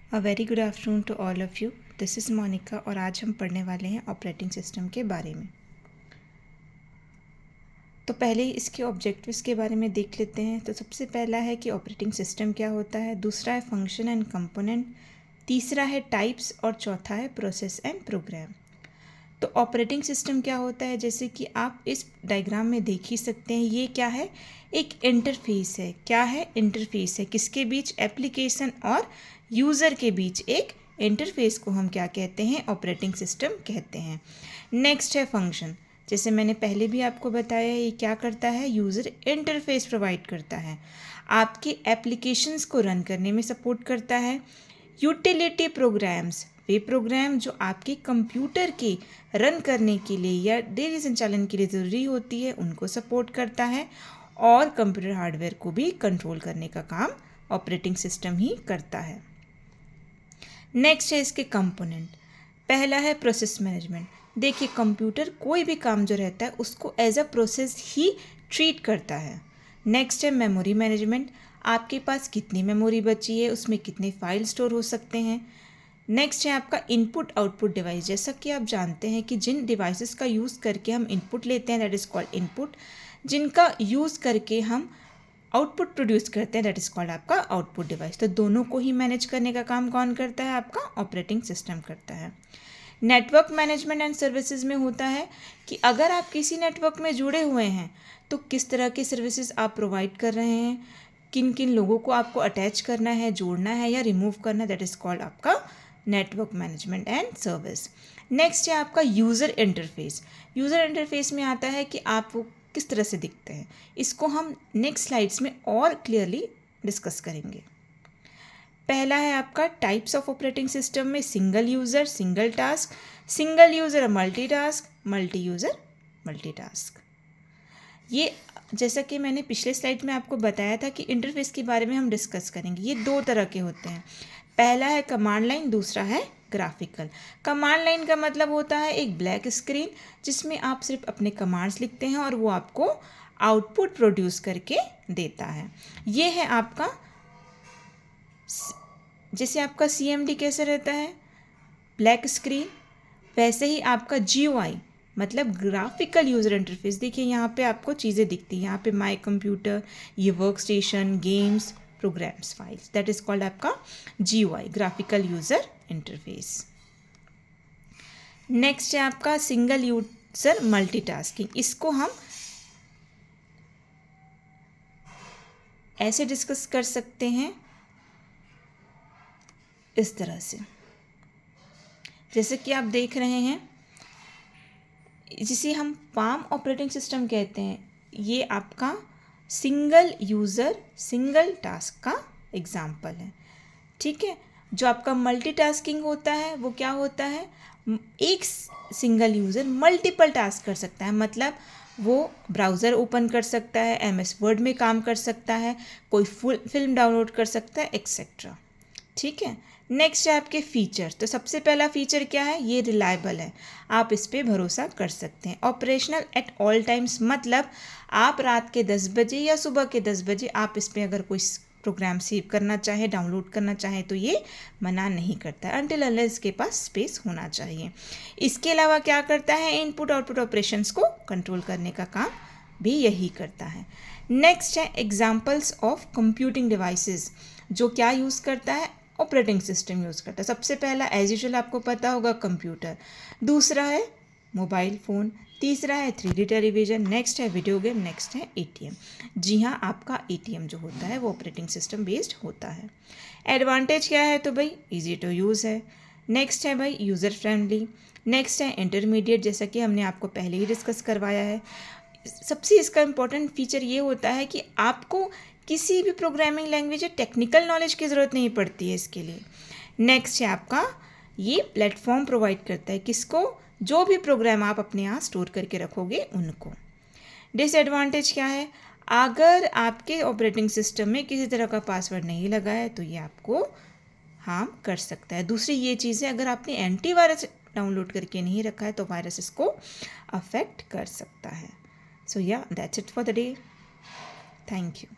A very good afternoon to all of you. This is Monika और आज हम पढ़ने वाले हैं ऑपरेटिंग सिस्टम के बारे में। तो पहले ही इसके ऑब्जेक्टिव्स के बारे में देख लेते हैं। तो सबसे पहला है कि ऑपरेटिंग सिस्टम क्या होता है, दूसरा है फंक्शन एंड कंपोनेंट, तीसरा है टाइप्स और चौथा है प्रोसेस एंड प्रोग्राम। तो ऑपरेटिंग सिस्टम क्या होता है, जैसे कि आप इस डायग्राम में देख ही सकते हैं, ये क्या है, एक इंटरफेस है। क्या है, इंटरफेस है। किसके बीच, एप्लीकेशन और यूज़र के बीच एक इंटरफेस को हम क्या कहते हैं, ऑपरेटिंग सिस्टम कहते हैं। नेक्स्ट है फंक्शन। जैसे मैंने पहले भी आपको बताया, ये क्या करता है, यूज़र इंटरफेस प्रोवाइड करता है, आपकी एप्लीकेशंस को रन करने में सपोर्ट करता है। यूटिलिटी प्रोग्राम्स, वे प्रोग्राम जो आपके कंप्यूटर के रन करने के लिए या डेली संचालन के लिए ज़रूरी होती है, उनको सपोर्ट करता है। और कंप्यूटर हार्डवेयर को भी कंट्रोल करने का काम ऑपरेटिंग सिस्टम ही करता है। नेक्स्ट है इसके कंपोनेंट। पहला है प्रोसेस मैनेजमेंट। देखिए, कंप्यूटर कोई भी काम जो रहता है उसको एज अ प्रोसेस ही ट्रीट करता है। नेक्स्ट है मेमोरी मैनेजमेंट। आपके पास कितनी मेमोरी बची है, उसमें कितने फाइल स्टोर हो सकते हैं। नेक्स्ट है आपका इनपुट आउटपुट डिवाइस। जैसा कि आप जानते हैं कि जिन डिवाइसेस का यूज़ करके हम इनपुट लेते हैं, दैट इज़ कॉल्ड इनपुट। जिनका यूज़ करके हम आउटपुट प्रोड्यूस करते हैं, दैट इज़ कॉल्ड आपका आउटपुट डिवाइस। तो दोनों को ही मैनेज करने का काम कौन करता है, आपका ऑपरेटिंग सिस्टम करता है। नेटवर्क मैनेजमेंट एंड सर्विसेज में होता है कि अगर आप किसी नेटवर्क में जुड़े हुए हैं तो किस तरह के सर्विसेज आप प्रोवाइड कर रहे हैं, किन किन लोगों को आपको अटैच करना है, जोड़ना है या रिमूव करना है, दैट इज़ कॉल्ड आपका network management and service. Next है आपका यूज़र इंटरफेस। यूज़र इंटरफेस में आता है कि आप वो किस तरह से दिखते हैं। इसको हम नेक्स्ट स्लाइड्स में और क्लियरली डिस्कस करेंगे। पहला है आपका टाइप्स ऑफ ऑपरेटिंग सिस्टम में single user single task, single user multitask, multi user multitask. ये जैसा कि मैंने पिछले स्लाइड में आपको बताया था कि इंटरफेस के बारे में हम डिस्कस करेंगे। ये दो तरह के होते हैं, पहला है कमांड लाइन, दूसरा है ग्राफिकल। कमांड लाइन का मतलब होता है एक ब्लैक स्क्रीन जिसमें आप सिर्फ अपने कमांड्स लिखते हैं और वो आपको आउटपुट प्रोड्यूस करके देता है। ये है आपका, जैसे आपका CMD कैसे रहता है, ब्लैक स्क्रीन, वैसे ही आपका GUI मतलब ग्राफिकल यूज़र इंटरफेस। देखिए यहाँ पे आपको चीज़ें दिखती हैं, यहाँ पे माई कंप्यूटर, ये work station, games, programs, files, that is called आपका GUI, graphical user interface. Next है आपका सिंगल यूज़र मल्टीटास्किंग। इसको हम ऐसे डिस्कस कर सकते हैं, इस तरह से, जैसे कि आप देख रहे हैं, जिसे हम पाम ऑपरेटिंग सिस्टम कहते हैं। ये आपका सिंगल यूज़र सिंगल टास्क का एग्जाम्पल है, ठीक है। जो आपका मल्टीटास्किंग होता है वो क्या होता है, एक सिंगल यूज़र मल्टीपल टास्क कर सकता है, मतलब वो ब्राउज़र ओपन कर सकता है, MS वर्ड में काम कर सकता है, कोई फुल फिल्म डाउनलोड कर सकता है, एक्सेट्रा, ठीक है। नेक्स्ट है आपके फीचर। तो सबसे पहला फीचर क्या है, ये रिलायबल है, आप इस पर भरोसा कर सकते हैं। ऑपरेशनल एट ऑल टाइम्स, मतलब आप रात के 10 बजे या सुबह के 10 बजे आप इस पर अगर कोई प्रोग्राम सेव करना चाहे, डाउनलोड करना चाहे तो ये मना नहीं करता है, अनटिल अनलेस इसके पास स्पेस होना चाहिए। इसके अलावा क्या करता है, इनपुट आउटपुट ऑपरेशंस को कंट्रोल करने का काम भी यही करता है। नेक्स्ट है एग्जाम्पल्स ऑफ कंप्यूटिंग डिवाइसेस। जो क्या यूज़ करता है, ऑपरेटिंग सिस्टम यूज़ करता है। सबसे पहला एज यूजुअल आपको पता होगा कंप्यूटर, दूसरा है मोबाइल फ़ोन, तीसरा है 3D टेलीविज़न, नेक्स्ट है वीडियो गेम, नेक्स्ट है ATM। जी हाँ, आपका ATM जो होता है वो ऑपरेटिंग सिस्टम बेस्ड होता है। एडवांटेज क्या है, तो भाई ईजी टू यूज़ है। नेक्स्ट है भाई यूज़र फ्रेंडली। नेक्स्ट है इंटरमीडिएट, जैसा कि हमने आपको पहले ही डिस्कस करवाया है। सबसे इसका इम्पोर्टेंट फीचर ये होता है कि आपको किसी भी प्रोग्रामिंग लैंग्वेज या टेक्निकल नॉलेज की ज़रूरत नहीं पड़ती है इसके लिए। नेक्स्ट है आपका, ये प्लेटफॉर्म प्रोवाइड करता है, किसको, जो भी प्रोग्राम आप अपने यहाँ स्टोर करके रखोगे उनको। डिसएडवांटेज क्या है, अगर आपके ऑपरेटिंग सिस्टम में किसी तरह का पासवर्ड नहीं लगा है तो ये आपको हार्म कर सकता है। दूसरी ये चीज़ है, अगर आपने एंटीवायरस डाउनलोड करके नहीं रखा है तो वायरस इसको अफेक्ट कर सकता है। सो या that's it for the day. Thank you.